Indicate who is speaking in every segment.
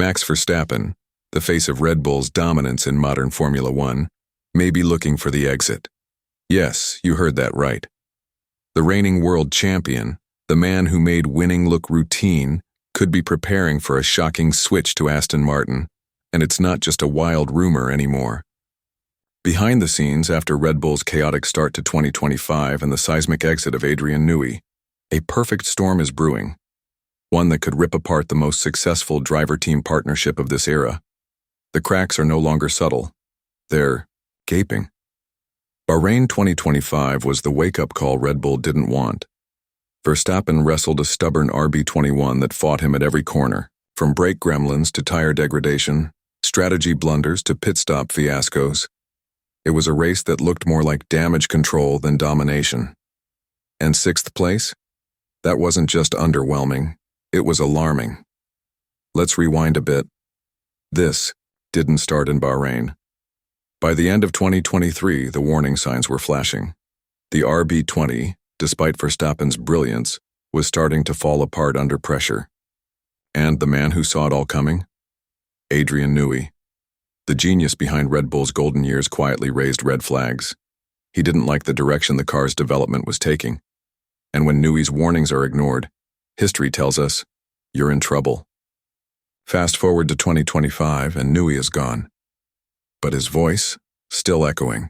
Speaker 1: Max Verstappen, the face of Red Bull's dominance in modern Formula One, may be looking for the exit. Yes, you heard that right. The reigning world champion, the man who made winning look routine, could be preparing for a shocking switch to Aston Martin, and it's not just a wild rumor anymore. Behind the scenes, after Red Bull's chaotic start to 2025 and the seismic exit of Adrian Newey, a perfect storm is brewing, one that could rip apart the most successful driver-team partnership of this era. The cracks are no longer subtle. They're gaping. Bahrain 2025 was the wake-up call Red Bull didn't want. Verstappen wrestled a stubborn RB21 that fought him at every corner, from brake gremlins to tire degradation, strategy blunders to pit stop fiascos. It was a race that looked more like damage control than domination. And sixth place? That wasn't just underwhelming, it was alarming. Let's rewind a bit. This didn't start in Bahrain. By the end of 2023, the warning signs were flashing. The RB20, despite Verstappen's brilliance, was starting to fall apart under pressure. And the man who saw it all coming? Adrian Newey. The genius behind Red Bull's golden years quietly raised red flags. He didn't like the direction the car's development was taking. And when Newey's warnings are ignored, history tells us, you're in trouble. Fast forward to 2025 and Newey is gone. But his voice, still echoing.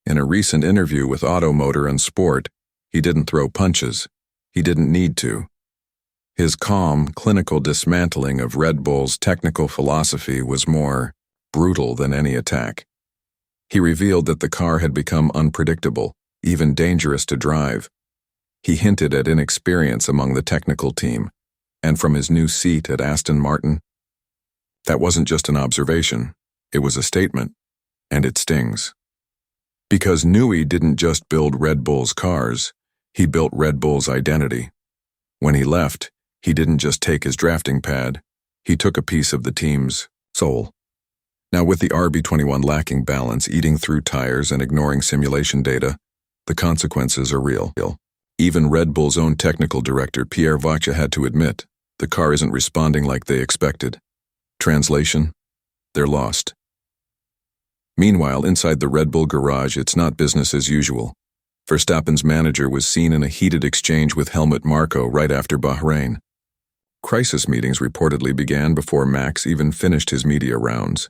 Speaker 1: In a recent interview with Auto, Motor and Sport, he didn't throw punches. He didn't need to. His calm, clinical dismantling of Red Bull's technical philosophy was more brutal than any attack. He revealed that the car had become unpredictable, even dangerous to drive. He hinted at inexperience among the technical team, and from his new seat at Aston Martin. That wasn't just an observation, it was a statement, and it stings. Because Newey didn't just build Red Bull's cars, he built Red Bull's identity. When he left, he didn't just take his drafting pad, he took a piece of the team's soul. Now with the RB21 lacking balance, eating through tires and ignoring simulation data, the consequences are real. Even Red Bull's own technical director, Pierre Vacha, had to admit, the car isn't responding like they expected. Translation? They're lost. Meanwhile, inside the Red Bull garage, it's not business as usual. Verstappen's manager was seen in a heated exchange with Helmut Marko right after Bahrain. Crisis meetings reportedly began before Max even finished his media rounds.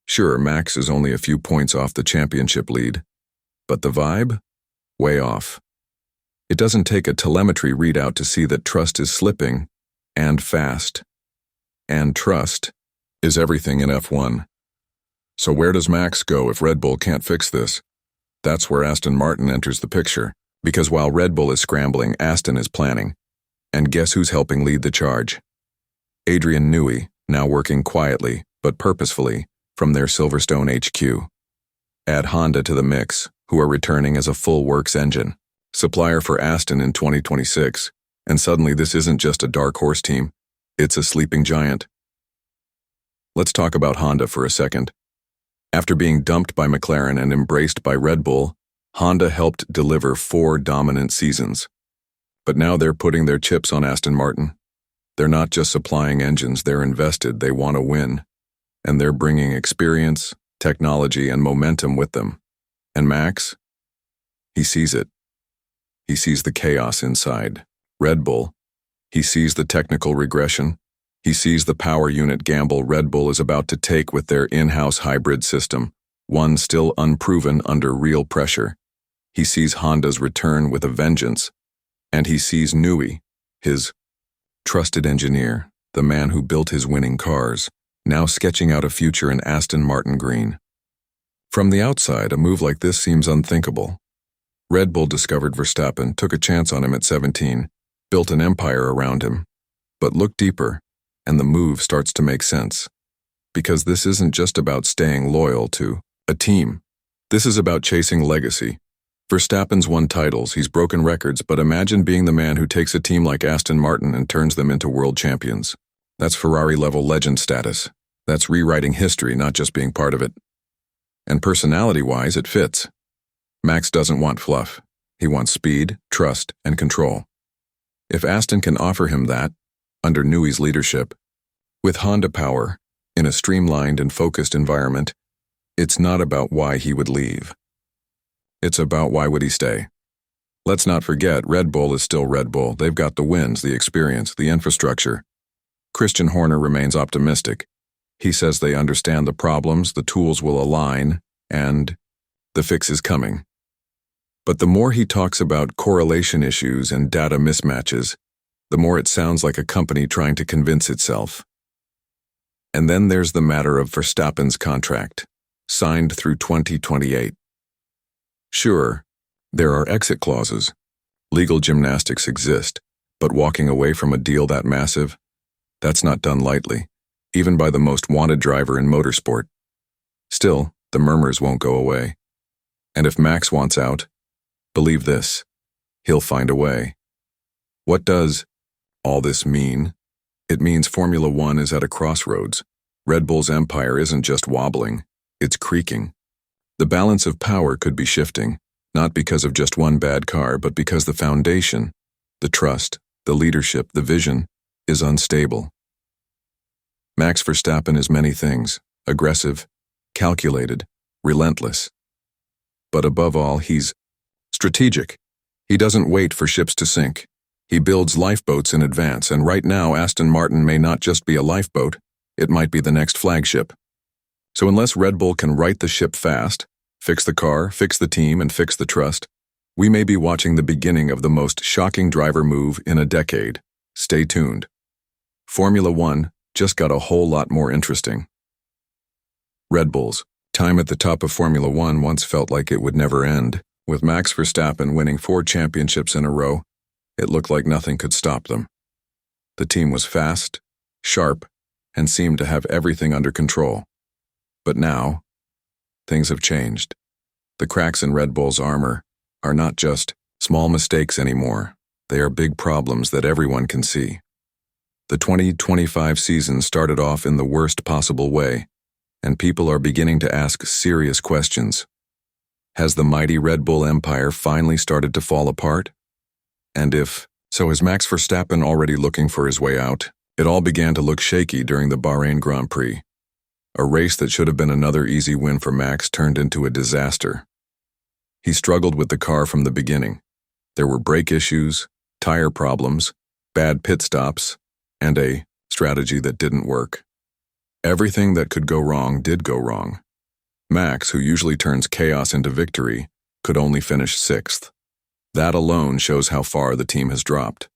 Speaker 1: Sure, Max is only a few points off the championship lead, but the vibe? Way off. It doesn't take a telemetry readout to see that trust is slipping, and fast. And trust is everything in F1. So where does Max go if Red Bull can't fix this? That's where Aston Martin enters the picture, because while Red Bull is scrambling, Aston is planning. And guess who's helping lead the charge? Adrian Newey, now working quietly, but purposefully, from their Silverstone HQ. Add Honda to the mix, who are returning as a full works engine, supplier for Aston in 2026, and suddenly this isn't just a dark horse team, it's a sleeping giant. Let's talk about Honda for a second. After being dumped by McLaren and embraced by Red Bull, Honda helped deliver 4 dominant seasons. But now they're putting their chips on Aston Martin. They're not just supplying engines, they're invested, they want to win. And they're bringing experience, technology, and momentum with them. And Max? He sees it. He sees the chaos inside Red Bull. He sees the technical regression. He sees the power unit gamble Red Bull is about to take with their in-house hybrid system, one still unproven under real pressure. He sees Honda's return with a vengeance. And he sees Newey, his trusted engineer, the man who built his winning cars, now sketching out a future in Aston Martin green. From the outside, a move like this seems unthinkable. Red Bull discovered Verstappen, took a chance on him at 17, built an empire around him. But look deeper, and the move starts to make sense. Because this isn't just about staying loyal to a team. This is about chasing legacy. Verstappen's won titles, he's broken records, but imagine being the man who takes a team like Aston Martin and turns them into world champions. That's Ferrari-level legend status. That's rewriting history, not just being part of it. And personality-wise, it fits. Max doesn't want fluff. He wants speed, trust, and control. If Aston can offer him that, under Newey's leadership, With Honda power, in a streamlined and focused environment, it's not about why he would leave. It's about why would he stay. Let's not forget, Red Bull is still Red Bull. They've got the wins, the experience, the infrastructure. Christian Horner remains optimistic. He says they understand the problems, the tools will align, and the fix is coming. But the more he talks about correlation issues and data mismatches, the more it sounds like a company trying to convince itself. And then there's the matter of Verstappen's contract, signed through 2028. Sure, there are exit clauses. Legal gymnastics exist, but walking away from a deal that massive, that's not done lightly, even by the most wanted driver in motorsport. Still, the murmurs won't go away. And if Max wants out, believe this, he'll find a way. What does all this mean? It means Formula One is at a crossroads. Red Bull's empire isn't just wobbling, it's creaking. The balance of power could be shifting, not because of just one bad car, but because the foundation, the trust, the leadership, the vision, is unstable. Max Verstappen is many things: aggressive, calculated, relentless. But above all, he's strategic. He doesn't wait for ships to sink. He builds lifeboats in advance, and right now Aston Martin may not just be a lifeboat, it might be the next flagship. So unless Red Bull can right the ship fast, fix the car, fix the team, and fix the trust, we may be watching the beginning of the most shocking driver move in a decade. Stay tuned. Formula One just got a whole lot more interesting. Red Bull's time at the top of Formula One once felt like it would never end. With Max Verstappen winning 4 championships in a row, it looked like nothing could stop them. The team was fast, sharp, and seemed to have everything under control. But now, things have changed. The cracks in Red Bull's armor are not just small mistakes anymore. They are big problems that everyone can see. The 2025 season started off in the worst possible way, and people are beginning to ask serious questions. Has the mighty Red Bull empire finally started to fall apart? And if so, is Max Verstappen already looking for his way out? It all began to look shaky during the Bahrain Grand Prix. A race that should have been another easy win for Max turned into a disaster. He struggled with the car from the beginning. There were brake issues, tire problems, bad pit stops, and a strategy that didn't work. Everything that could go wrong did go wrong. Max, who usually turns chaos into victory, could only finish 6th. That alone shows how far the team has dropped.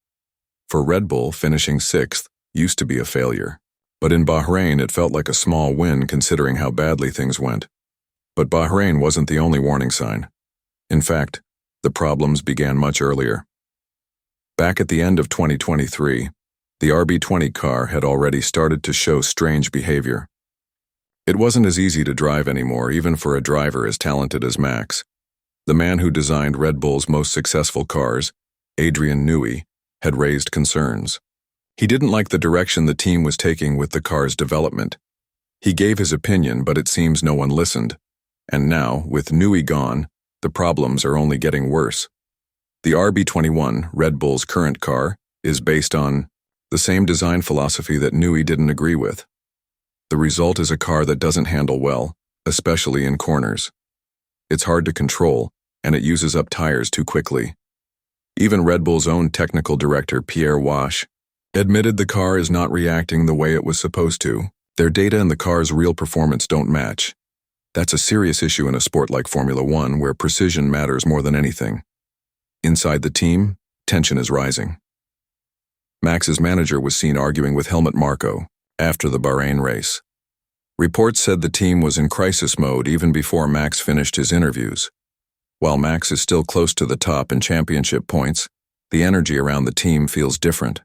Speaker 1: For Red Bull, finishing 6th used to be a failure. But in Bahrain, it felt like a small win considering how badly things went. But Bahrain wasn't the only warning sign. In fact, the problems began much earlier. Back at the end of 2023, the RB20 car had already started to show strange behavior. It wasn't as easy to drive anymore, even for a driver as talented as Max. The man who designed Red Bull's most successful cars, Adrian Newey, had raised concerns. He didn't like the direction the team was taking with the car's development. He gave his opinion, but it seems no one listened. And now, with Newey gone, the problems are only getting worse. The RB21, Red Bull's current car, is based on the same design philosophy that Newey didn't agree with. The result is a car that doesn't handle well, especially in corners. It's hard to control, and it uses up tires too quickly. Even Red Bull's own technical director, Pierre Wash, admitted the car is not reacting the way it was supposed to. Their data and the car's real performance don't match. That's a serious issue in a sport like Formula One, where precision matters more than anything. Inside the team, tension is rising. Max's manager was seen arguing with Helmut Marko after the Bahrain race. Reports said the team was in crisis mode even before Max finished his interviews. While Max is still close to the top in championship points, the energy around the team feels different.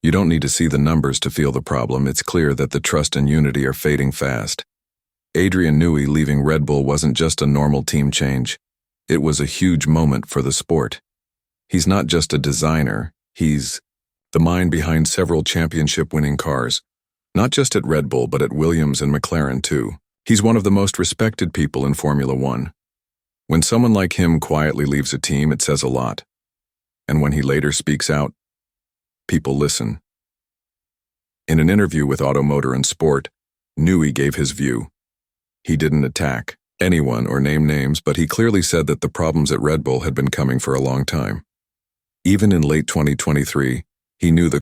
Speaker 1: You don't need to see the numbers to feel the problem. It's clear that the trust and unity are fading fast. Adrian Newey leaving Red Bull wasn't just a normal team change. It was a huge moment for the sport. He's not just a designer, he's the mind behind several championship-winning cars, not just at Red Bull but at Williams and McLaren too. He's one of the most respected people in Formula One. When someone like him quietly leaves a team, it says a lot. And when he later speaks out, people listen. In an interview with Automotor and Sport, Newey gave his view. He didn't attack anyone or name names, but he clearly said that the problems at Red Bull had been coming for a long time. Even in late 2023, he knew the